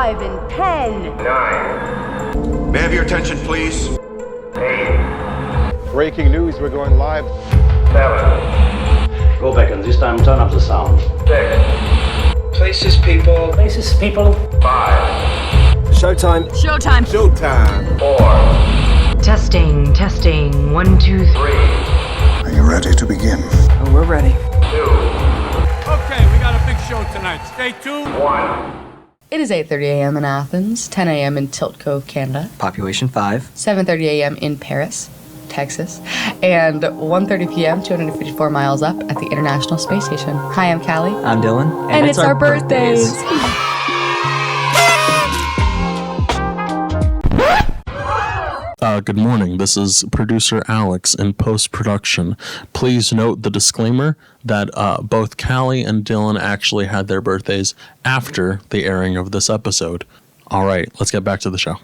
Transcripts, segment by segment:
5 and 10. 9. May I have your attention, please? 8. Breaking news, we're going live. 7. Go back and this time turn up the sound. 6. Places, people. Places, people. 5. Showtime. Showtime. Showtime. 4. Testing. 1, 2, 3. 3. Are you ready to begin? Oh, we're ready. 2. Okay, we got a big show tonight. Stay tuned. 1. It is 8:30 a.m. in Athens, 10 a.m. in Tilt Cove, Canada, Population 5. 7:30 a.m. in Paris, Texas, and 1:30 p.m. 254 miles up at the International Space Station. Hi, I'm Kalli. I'm Dillon. And it's our birthdays. Good morning. This is producer Alex in post-production. Please note the disclaimer that both Kalli and Dillon actually had their birthdays after the airing of this episode. All right, let's get back to the show.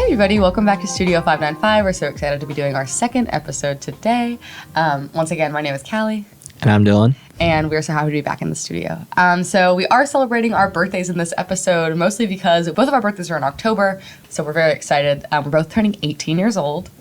Everybody, welcome back to Studio 595. We're so excited to be doing our second episode today. Once again, my name is Kalli. And I'm Dillon. And we're so happy to be back in the studio. So we are celebrating our birthdays in this episode, mostly because both of our birthdays are in October, so we're very excited. We're both turning 18 years old.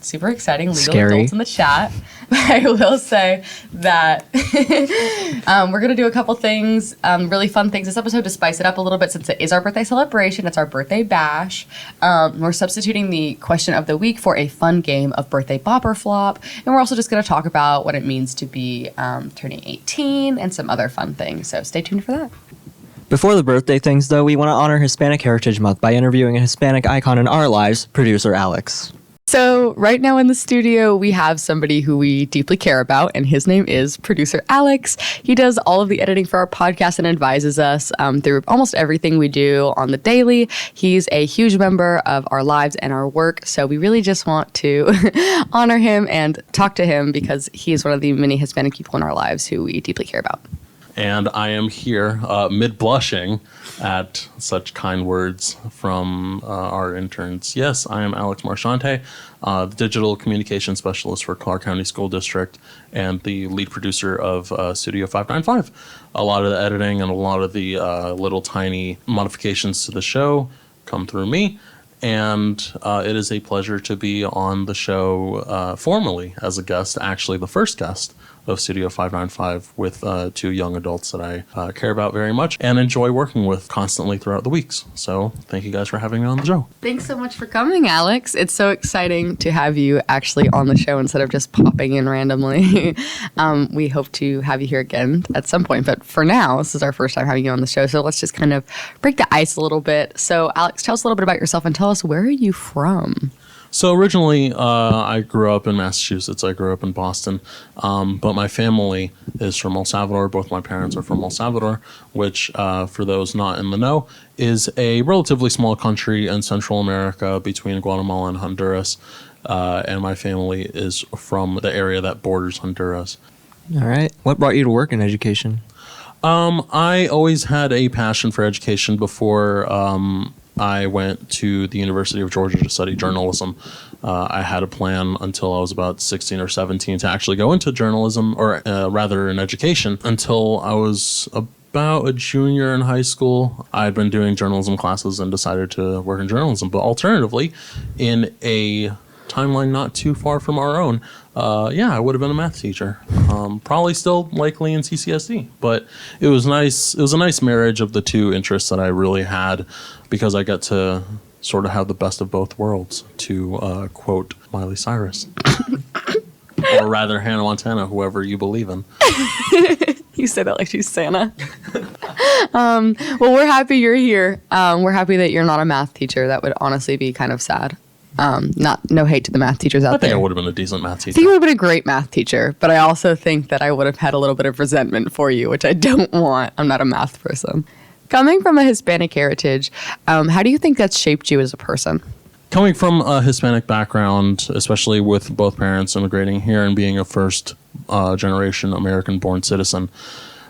Super exciting. Legal Scary. adults in the chat. I will say that we're going to do a couple things, really fun things this episode to spice it up a little bit since it is our birthday celebration. It's our birthday bash. We're substituting the question of the week for a fun game of birthday bop or flop. And we're also just going to talk about what it means to be turning 18 and some other fun things. So stay tuned for that. Before the birthday things, though, we want to honor Hispanic Heritage Month by interviewing a Hispanic icon in our lives, producer Alex. So right now in the studio, we have somebody who we deeply care about, and his name is producer Alex. He does all of the editing for our podcast and advises us through almost everything we do on the daily. He's a huge member of our lives and our work, so we really just want to honor him and talk to him because he is one of the many Hispanic people in our lives who we deeply care about. And I am here mid-blushing at such kind words from our interns. Yes, I am Alex Marchante, the digital communication specialist for Clarke County School District and the lead producer of Studio 595. A lot of the editing and a lot of the little tiny modifications to the show come through me. And it is a pleasure to be on the show formally as a guest, actually the first guest of Studio 595 with two young adults that I care about very much and enjoy working with constantly throughout the weeks. So thank you guys for having me on the show. Thanks so much for coming, Alex. It's so exciting to have you actually on the show instead of just popping in randomly. We hope to have you here again at some point, but for now, this is our first time having you on the show, so let's just kind of break the ice a little bit. So Alex, tell us a little bit about yourself and tell us, where are you from? So originally, I grew up in Massachusetts. I grew up in Boston, but my family is from El Salvador. Both my parents are from El Salvador, which, for those not in the know, is a relatively small country in Central America between Guatemala and Honduras. And my family is from the area that borders Honduras. All right. What brought you to work in education? I always had a passion for education before I went to the University of Georgia to study journalism. I had a plan until I was about 16 or 17 to actually go into journalism, or rather in education, until I was about a junior in high school. I had been doing journalism classes and decided to work in journalism. But alternatively, in a timeline not too far from our own, I would have been a math teacher. Probably still likely in Ccsd, but it was nice. It was a nice marriage of the two interests that I really had, because I got to sort of have the best of both worlds, to quote Miley Cyrus. Or rather Hannah Montana, whoever you believe in. You say that like she's Santa. Well, we're happy you're here. We're happy that you're not a math teacher. That would honestly be kind of sad. No hate to the math teachers out there. I think I would have been a decent math teacher. I think you would have been a great math teacher, but I also think that I would have had a little bit of resentment for you, which I don't want. I'm not a math person. Coming from a Hispanic heritage, how do you think that's shaped you as a person? Coming from a Hispanic background, especially with both parents immigrating here and being a first generation American-born citizen,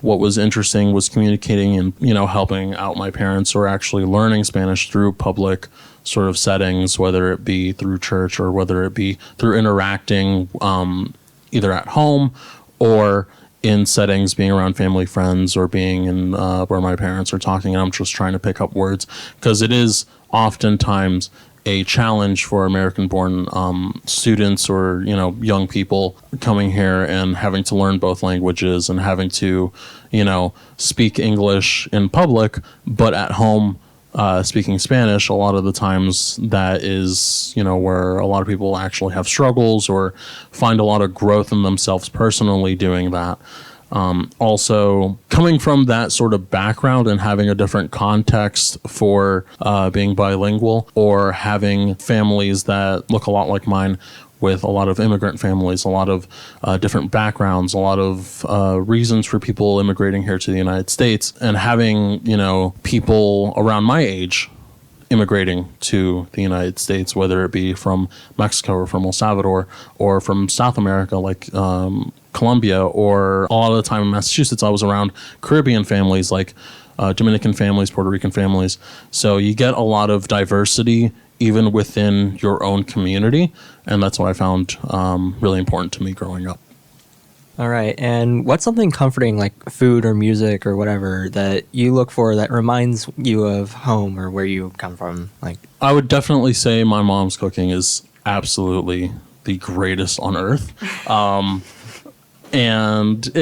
what was interesting was communicating and, helping out my parents who are actually learning Spanish through public sort of settings, whether it be through church or whether it be through interacting either at home or in settings, being around family, friends, or being in where my parents are talking and I'm just trying to pick up words, because it is oftentimes a challenge for American-born students or, you know, young people coming here and having to learn both languages and having to, you know, speak English in public, but at home speaking Spanish. A lot of the times that is, you know, where a lot of people actually have struggles or find a lot of growth in themselves personally doing that. Also, coming from that sort of background and having a different context for being bilingual, or having families that look a lot like mine with a lot of immigrant families, a lot of different backgrounds, a lot of reasons for people immigrating here to the United States, and having, you know, people around my age immigrating to the United States, whether it be from Mexico or from El Salvador or from South America, like Colombia, or a lot of the time in Massachusetts, I was around Caribbean families like Dominican families, Puerto Rican families. So you get a lot of diversity even within your own community, and that's what I found really important to me growing up. All right. And what's something comforting, like food or music or whatever, that you look for that reminds you of home or where you come from? Like, I would definitely say my mom's cooking is absolutely the greatest on earth. And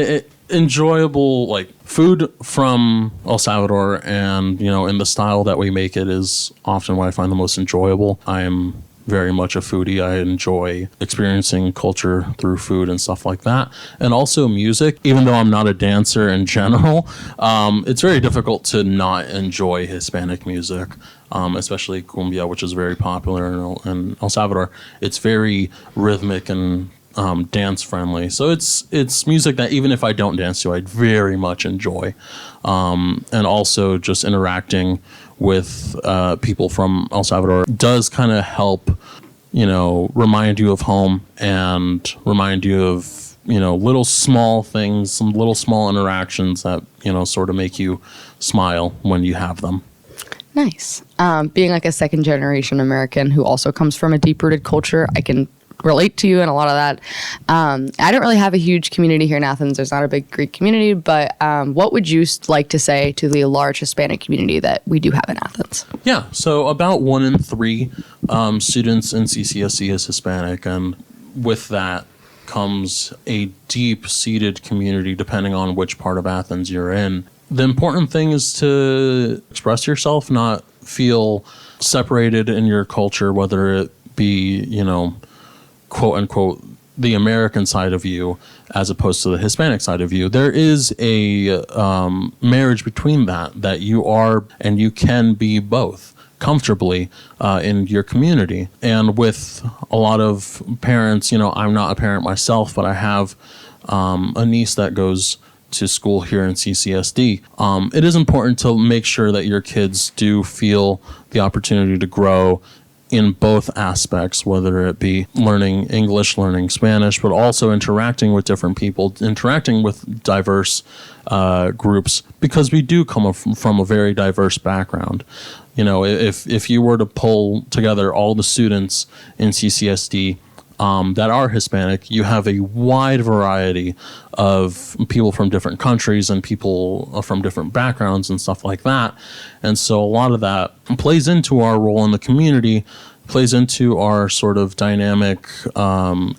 enjoyable, like, food from El Salvador, and, you know, in the style that we make it is often what I find the most enjoyable. I am very much a foodie. I enjoy experiencing culture through food and stuff like that. And also music, even though I'm not a dancer in general, it's very difficult to not enjoy Hispanic music, especially cumbia, which is very popular in El Salvador. It's very rhythmic and dance friendly. So it's music that even if I don't dance to, I'd very much enjoy. And also just interacting with people from El Salvador does kind of help, you know, remind you of home and remind you of, you know, little small things, some little small interactions that, you know, sort of make you smile when you have them. Nice. Being like a second generation American who also comes from a deep rooted culture, I can relate to you and a lot of that. I don't really have a huge community here in Athens. There's not a big Greek community, but what would you like to say to the large Hispanic community that we do have in Athens? Yeah, so about 1 in 3 students in Ccsc is Hispanic, and with that comes a deep-seated community depending on which part of Athens you're in. The important thing is to express yourself, not feel separated in your culture, whether it be, you know, quote unquote, the American side of you as opposed to the Hispanic side of you. There is a marriage between that you are and you can be both comfortably in your community. And with a lot of parents, you know, I'm not a parent myself, but I have a niece that goes to school here in Ccsd. It is important to make sure that your kids do feel the opportunity to grow in both aspects, whether it be learning English, learning Spanish, but also interacting with different people, interacting with diverse groups, because we do come from a very diverse background. You know, if you were to pull together all the students in Ccsd that are Hispanic, you have a wide variety of people from different countries and people from different backgrounds and stuff like that. And so a lot of that plays into our role in the community, plays into our sort of dynamic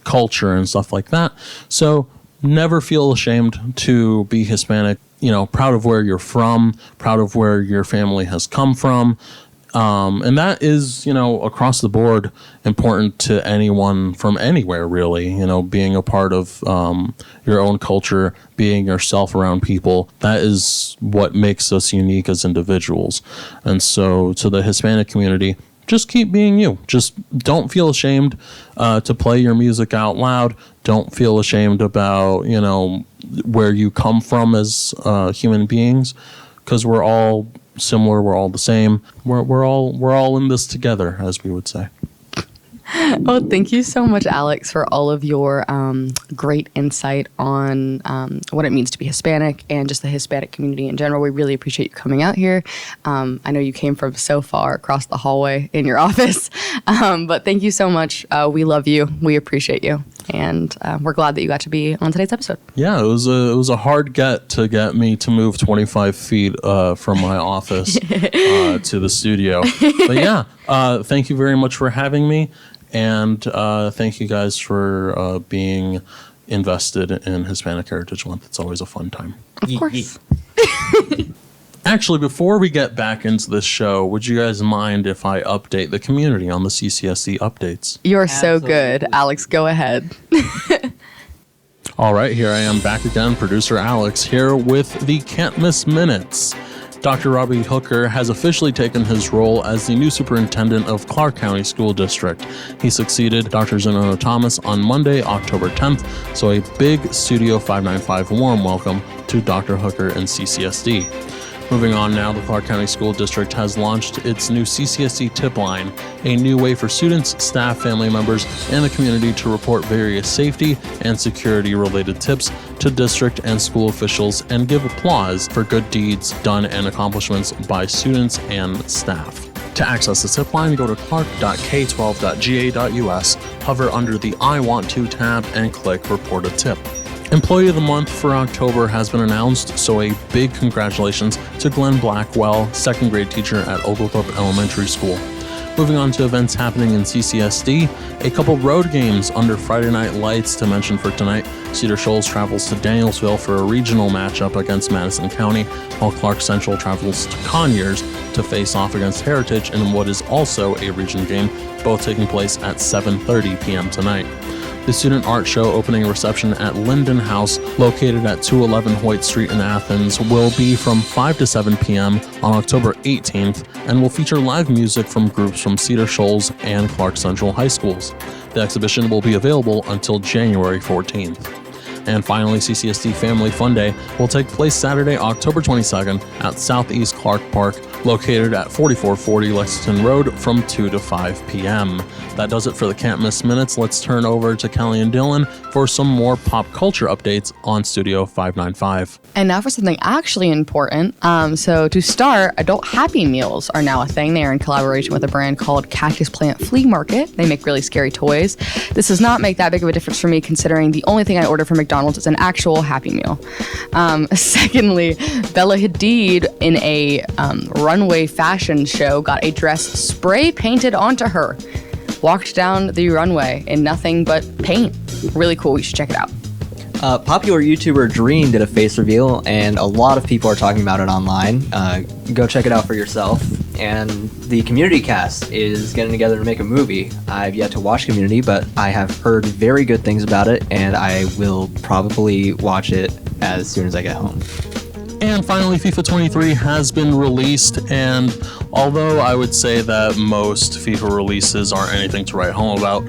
culture and stuff like that. So never feel ashamed to be Hispanic, you know, proud of where you're from, proud of where your family has come from. And that is, you know, across the board important to anyone from anywhere, really. You know, being a part of your own culture, being yourself around people, that is what makes us unique as individuals. And so to the Hispanic community, just keep being you. Just don't feel ashamed to play your music out loud. Don't feel ashamed about, you know, where you come from as human beings, because we're all similar, we're all the same, we're all in this together, as we would say. Well, thank you so much, Alex, for all of your great insight on what it means to be Hispanic and just the Hispanic community in general. We really appreciate you coming out here. I know you came from so far across the hallway in your office, but thank you so much. We love you. We appreciate you. And we're glad that you got to be on today's episode. Yeah, it was a hard get me to move 25 feet from my office to the studio. But yeah, thank you very much for having me. And thank you guys for being invested in Hispanic Heritage Month. It's always a fun time. Of course. Actually, before we get back into this show, would you guys mind if I update the community on the CCSC updates? You're so good. Alex, go ahead. All right, here I am back again, producer Alex, here with the Can't Miss Minutes. Dr. Robbie Hooker has officially taken his role as the new superintendent of Clarke County School District. He succeeded Dr. Zenona Thomas on Monday, October 10th, so a big Studio 595 warm welcome to Dr. Hooker and CCSD. Moving on now, the Clarke County School District has launched its new Ccsd tip line, a new way for students, staff, family members, and the community to report various safety and security-related tips to district and school officials and give applause for good deeds done and accomplishments by students and staff. To access the tip line, go to clark.k12.ga.us, hover under the I Want To tab, and click Report a Tip. Employee of the Month for October has been announced, so a big congratulations to Glenn Blackwell, second grade teacher at Oglethorpe Elementary School. Moving on to events happening in CCSD, a couple road games under Friday Night Lights to mention for tonight. Cedar Shoals travels to Danielsville for a regional matchup against Madison County, while Clark Central travels to Conyers to face off against Heritage in what is also a region game, both taking place at 7:30 p.m. tonight. The Student Art Show opening reception at Linden House, located at 211 Hoyt Street in Athens, will be from 5 to 7 p.m. on October 18th and will feature live music from groups from Cedar Shoals and Clark Central High Schools. The exhibition will be available until January 14th. And finally, CCSD Family Fun Day will take place Saturday, October 22nd at Southeast Clark Park, located at 4440 Lexington Road from 2 to 5 p.m. That does it for the Can't Miss Minutes. Let's turn over to Kalli and Dillon for some more pop culture updates on Studio 595. And now for something actually important. So to start, adult Happy Meals are now a thing. They are in collaboration with a brand called Cactus Plant Flea Market. They make really scary toys. This does not make that big of a difference for me, considering the only thing I order from McDonald's is an actual Happy Meal. Secondly, Bella Hadid in a runway fashion show got a dress spray painted onto her. Walked down the runway in nothing but paint. Really cool. You should check it out. Popular YouTuber Dream did a face reveal, and a lot of people are talking about it online. Go check it out for yourself. And the Community cast is getting together to make a movie. I've yet to watch Community, but I have heard very good things about it, and I will probably watch it as soon as I get home. And finally, FIFA 23 has been released, and although I would say that most FIFA releases aren't anything to write home about,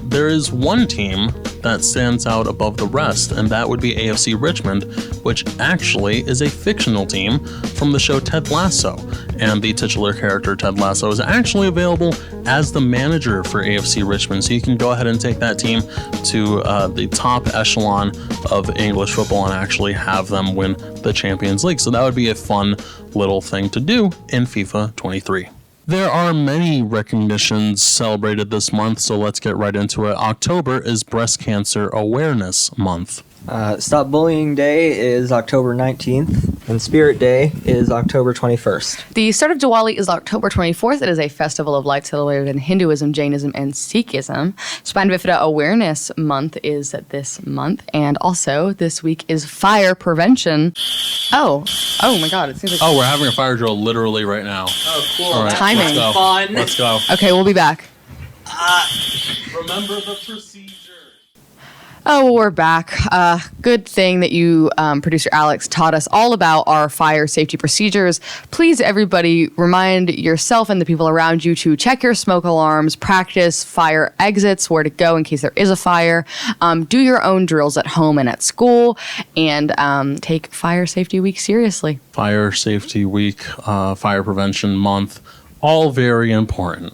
there is one team that stands out above the rest, and that would be AFC Richmond, which actually is a fictional team from the show Ted Lasso. And the titular character, Ted Lasso, is actually available as the manager for AFC Richmond, so you can go ahead and take that team to the top echelon of English football and actually have them win the Champions League. So that would be a fun little thing to do in FIFA 23. There are many recognitions celebrated this month, so let's get right into it. October is Breast Cancer Awareness Month. Stop Bullying Day is October 19th, and Spirit Day is October 21st. The start of Diwali is October 24th. It is a festival of light celebrated in Hinduism, Jainism, and Sikhism. Spina Bifida Awareness Month is this month, and also this week is Fire Prevention. Oh my God! It seems like we're having a fire drill literally right now. Oh, cool! All right, timing. Let's go. Fun. Let's go. Okay, we'll be back. Remember the procedure. Oh, well, we're back. Good thing that you, producer Alex, taught us all about our fire safety procedures. Please, everybody, remind yourself and the people around you to check your smoke alarms, practice fire exits, where to go in case there is a fire, do your own drills at home and at school, and take Fire Safety Week seriously. Fire Safety Week, Fire Prevention Month, all very important.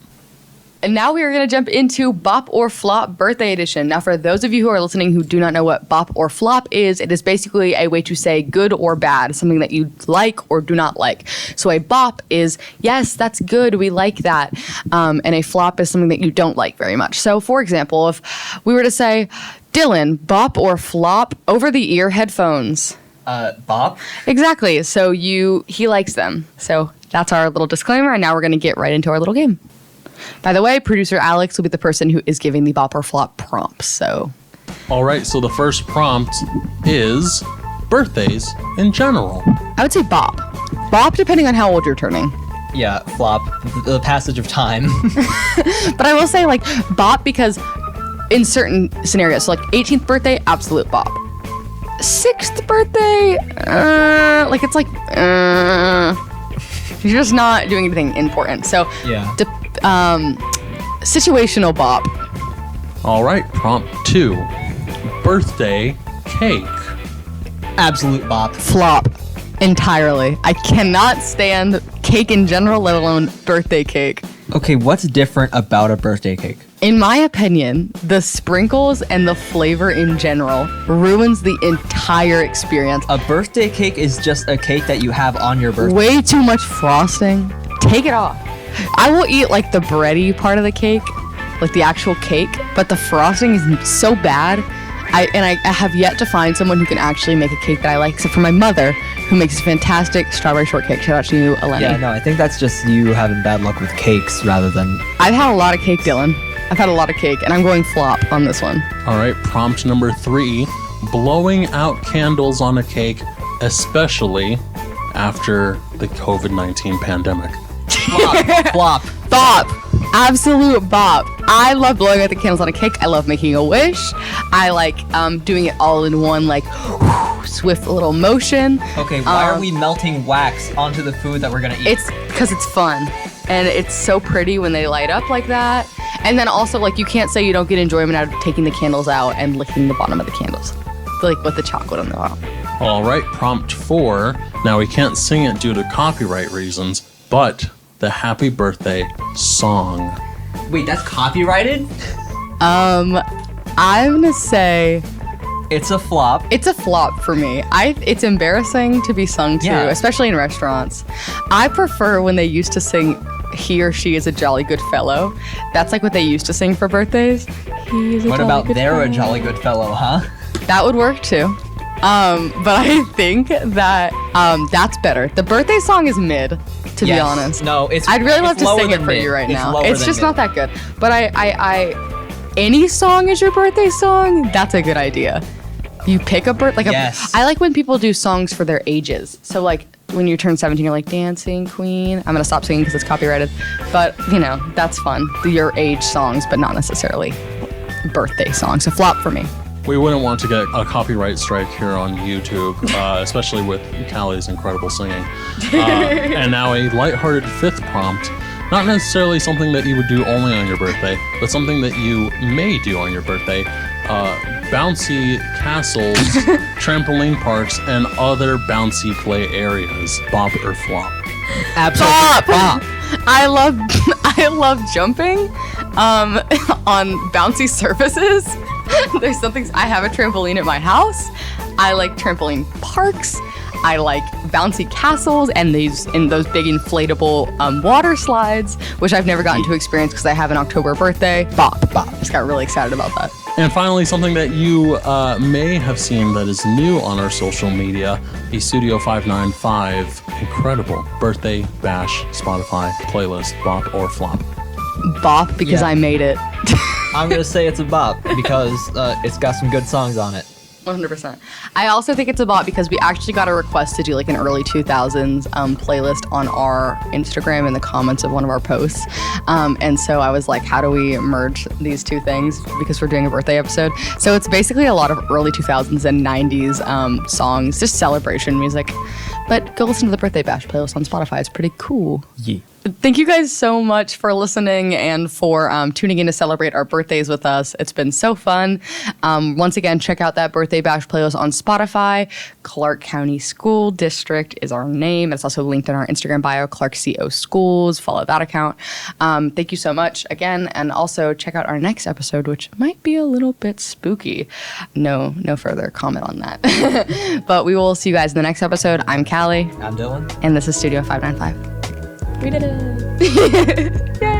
And now we are going to jump into Bop or Flop Birthday Edition. Now, for those of you who are listening who do not know what Bop or Flop is, it is basically a way to say good or bad, something that you like or do not like. So a bop is, yes, that's good, we like that. And a flop is something that you don't like very much. So, for example, if we were to say, Dylan, bop or flop over-the-ear headphones? Bop? Exactly. So he likes them. So that's our little disclaimer, and now we're going to get right into our little game. By the way, producer Alex will be the person who is giving the bop or flop prompts. So, All right, so the first prompt is birthdays in general. I would say bop. Bop, depending on how old you're turning. Yeah, flop. The passage of time. But I will say, like, bop because in certain scenarios, so like 18th birthday, absolute bop. 6th birthday, it's like, you're just not doing anything important. So, Yeah. Situational bop. All right, prompt 2, birthday cake. Absolute bop. Flop. Entirely. I cannot stand cake in general, let alone birthday cake. Okay, what's different about a birthday cake? In my opinion, the sprinkles and the flavor in general ruins the entire experience. A birthday cake is just a cake that you have on your birthday. Way too much frosting. Take it off. I will eat like the bready part of the cake, like the actual cake, but the frosting is so bad. I have yet to find someone who can actually make a cake that I like, except for my mother, who makes fantastic strawberry shortcake. Shout out to you, Eleni. Yeah, no, I think that's just you having bad luck with cakes rather than... I've had a lot of cake, Dylan. I've had a lot of cake, and I'm going flop on this one. All right, prompt number 3, blowing out candles on a cake, especially after the COVID-19 pandemic. Flop. Bop. Absolute bop. I love blowing out the candles on a cake. I love making a wish. I like doing it all in one, like, swift little motion. Okay, why are we melting wax onto the food that we're gonna eat? It's because it's fun. And it's so pretty when they light up like that. And then also, like, you can't say you don't get enjoyment out of taking the candles out and licking the bottom of the candles. Like, with the chocolate on the bottom. All right, prompt 4. Now, we can't sing it due to copyright reasons, but the happy birthday song. Wait, that's copyrighted? I'm gonna say It's a flop. it's a flop for me. It's embarrassing to be sung to, Yeah. especially in restaurants. I prefer when they used to sing "He or She is a Jolly Good Fellow." That's like what they used to sing for birthdays. He's a What jolly about good they're a fellow. jolly good fellow, huh? That would work too. But I think that that's better. The birthday song is mid, to be Yes. honest. No, it's I'd really it's love to lower sing it than for mid. you right It's now. lower It's than just mid. not that good. But any song is your birthday song. That's a good idea. You pick a birth like Yes. I like when people do songs for their ages. So like when you turn 17, you're like Dancing Queen. I'm gonna stop singing because it's copyrighted. But that's fun. Your age songs, but not necessarily birthday songs. So flop for me. We wouldn't want to get a copyright strike here on YouTube, especially with Kalli's incredible singing. And now a lighthearted 5th prompt. Not necessarily something that you would do only on your birthday, but something that you may do on your birthday. Bouncy castles, trampoline parks, and other bouncy play areas. Bop or flop? Absolute Bop. flop. I love jumping on bouncy surfaces. There's something I have a trampoline at my house. I like trampoline parks. I like bouncy castles and those big inflatable water slides, which I've never gotten to experience because I have an October birthday. Bop. Just got really excited about that. And finally, something that you may have seen that is new on our social media, the Studio 595 incredible birthday bash Spotify playlist, bop or flop. Bop because Yeah. I made it. I'm gonna say it's a bop because it's got some good songs on it. 100%. I also think it's a bot because we actually got a request to do like an early 2000s playlist on our Instagram in the comments of one of our posts. And so I was like, how do we merge these two things? Because we're doing a birthday episode. So it's basically a lot of early 2000s and 90s songs, just celebration music. But go listen to the Birthday Bash playlist on Spotify. It's pretty cool. Yeah. Thank you guys so much for listening and for tuning in to celebrate our birthdays with us. It's been so fun. Once again, check out that birthday bash playlist on Spotify. Clarke County School District is our name. It's also linked in our Instagram bio, Clarke CO Schools. Follow that account. Thank you so much again. And also check out our next episode, which might be a little bit spooky. No further comment on that. But we will see you guys in the next episode. I'm Kalli. I'm Dillon. And this is Studio 595. We did it. Yay.